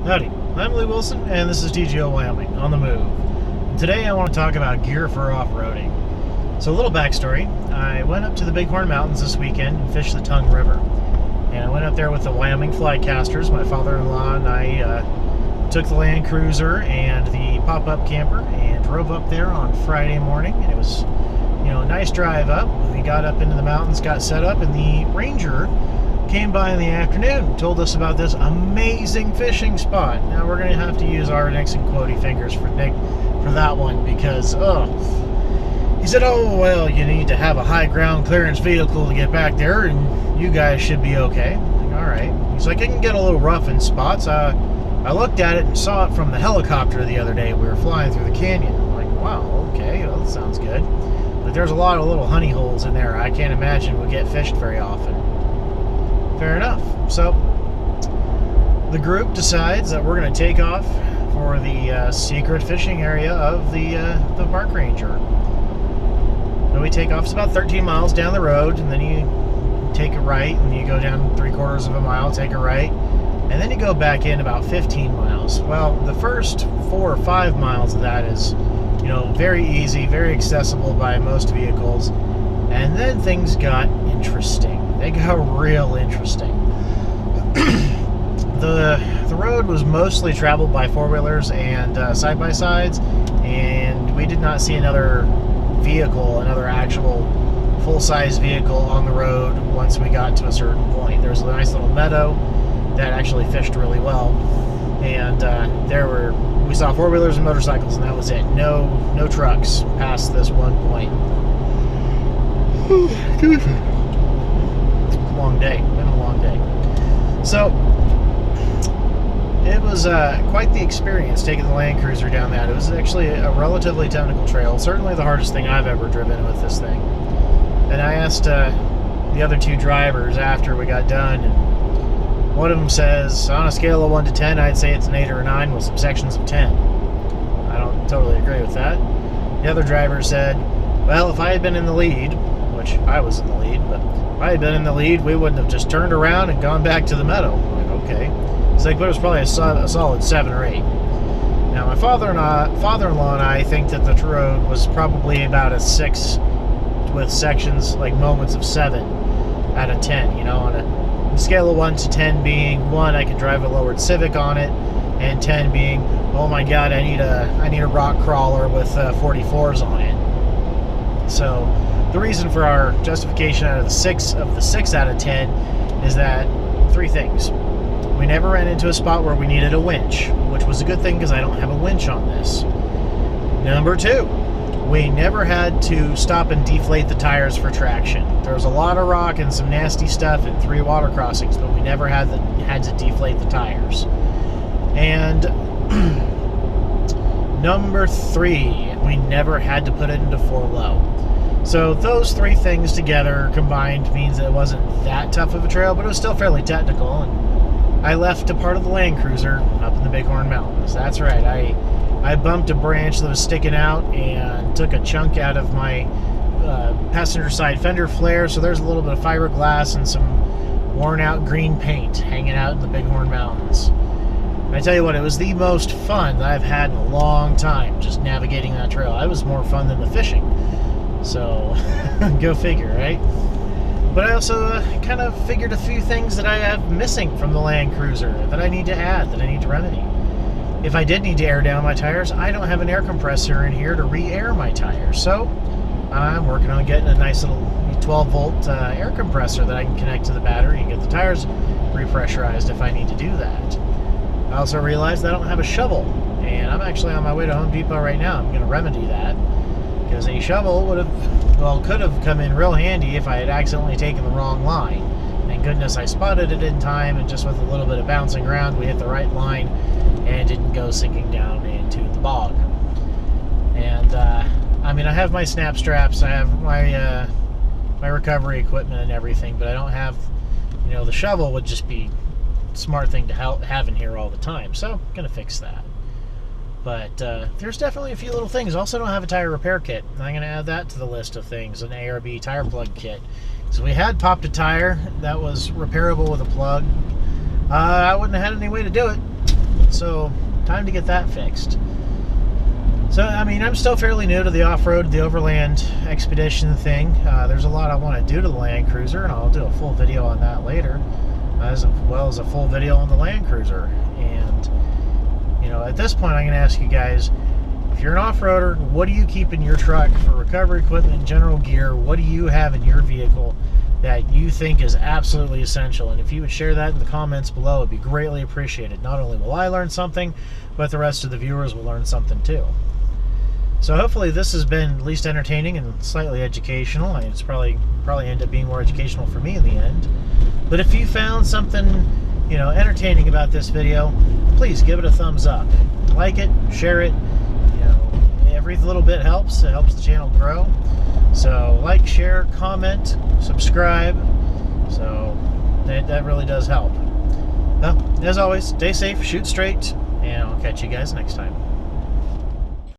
Howdy, I'm Lee Wilson, and this is TGO Wyoming, on the move. Today I want to talk about gear for off-roading. So a little backstory, I went up to the Bighorn Mountains this weekend and fished the Tongue River. And I went up there with the Wyoming Flycasters. My father-in-law and I took the Land Cruiser and the pop-up camper and drove up there on Friday morning. And it was, a nice drive up. We got up into the mountains, got set up, and the ranger came by in the afternoon and told us about this amazing fishing spot. Now we're going to have to use our Nix and Quody fingers for that one because, he said, you need to have a high ground clearance vehicle to get back there and you guys should be okay. I'm like, all right. He's like, it can get a little rough in spots. I looked at it and saw it from the helicopter the other day. We were flying through the canyon. I'm like, wow, okay, well, that sounds good. But there's a lot of little honey holes in there. I can't imagine we get fished very often. Fair enough. So the group decides that we're going to take off for the secret fishing area of the park ranger. And we take off. It's about 13 miles down the road, and then you take a right, and you go down 3/4 of a mile, take a right, and then you go back in about 15 miles. Well, the first 4 or 5 miles of that is, very easy, very accessible by most vehicles, and then things got interesting. They got real interesting. The road was mostly traveled by four-wheelers and side-by-sides, and we did not see another actual full-size vehicle on the road once we got to a certain point. There was a nice little meadow that actually fished really well, and we saw four-wheelers and motorcycles, and that was it. No trucks past this one point. Long day. Been a long day. So it was quite the experience taking the Land Cruiser down that. It was actually a relatively technical trail, certainly the hardest thing I've ever driven with this thing. And I asked the other two drivers after we got done, and one of them says, on a scale of 1 to 10, I'd say it's an 8 or a 9 with some sections of 10. I don't totally agree with that. The other driver said, well, if I had been in the lead, which I was in the lead, but if I had been in the lead, we wouldn't have just turned around and gone back to the meadow. I'm like, okay. It's like, but it was probably a solid 7 or 8. Now, my father-in-law and I think that the road was probably about a 6 with sections, like moments of 7 out of 10. On a scale of 1 to 10 being 1, I could drive a lowered Civic on it, and 10 being, oh my God, I need a rock crawler with 44s on it. So the reason for our justification out of the 6 out of 10 is that 3 things. We never ran into a spot where we needed a winch, which was a good thing because I don't have a winch on this. Number 2, we never had to stop and deflate the tires for traction. There was a lot of rock and some nasty stuff in 3 water crossings, but we never had to deflate the tires. And number 3, we never had to put it into 4-low. So those 3 things together combined means that it wasn't that tough of a trail, but it was still fairly technical. And I left a part of the Land Cruiser up in the Bighorn Mountains. That's right. I bumped a branch that was sticking out and took a chunk out of my passenger side fender flare. So there's a little bit of fiberglass and some worn out green paint hanging out in the Bighorn Mountains. And I tell you what, it was the most fun that I've had in a long time, just navigating that trail. It was more fun than the fishing. So, go figure, right? But I also kind of figured a few things that I have missing from the Land Cruiser that I need to add, that I need to remedy. If I did need to air down my tires, I don't have an air compressor in here to re-air my tires. So, I'm working on getting a nice little 12-volt air compressor that I can connect to the battery and get the tires repressurized if I need to do that. I also realized that I don't have a shovel, and I'm actually on my way to Home Depot right now. I'm going to remedy that, because a shovel could have come in real handy if I had accidentally taken the wrong line. Thank goodness I spotted it in time, and just with a little bit of bouncing around, we hit the right line and didn't go sinking down into the bog. And, I have my snap straps, I have my recovery equipment and everything, but I don't have, the shovel would just be a smart thing to have in here all the time. So, I'm going to fix that. But there's definitely a few little things. Also don't have a tire repair kit. I'm going to add that to the list of things, an ARB tire plug kit. So we had popped a tire that was repairable with a plug. I wouldn't have had any way to do it. So time to get that fixed. So, I mean, I'm still fairly new to the off-road, the overland expedition thing. There's a lot I want to do to the Land Cruiser, and I'll do a full video on that later, as well as a full video on the Land Cruiser. And, you know, at this point, I'm going to ask you guys, if you're an off-roader, what do you keep in your truck for recovery equipment, general gear? What do you have in your vehicle that you think is absolutely essential? And if you would share that in the comments below, it'd be greatly appreciated. Not only will I learn something, but the rest of the viewers will learn something too. So hopefully this has been at least entertaining and slightly educational. I mean, it's probably end up being more educational for me in the end. But if you found something, you know, entertaining about this video, please give it a thumbs up. Like it, share it. You know, every little bit helps. It helps the channel grow. So like, share, comment, subscribe. So that really does help. Well, as always, stay safe, shoot straight, and I'll catch you guys next time.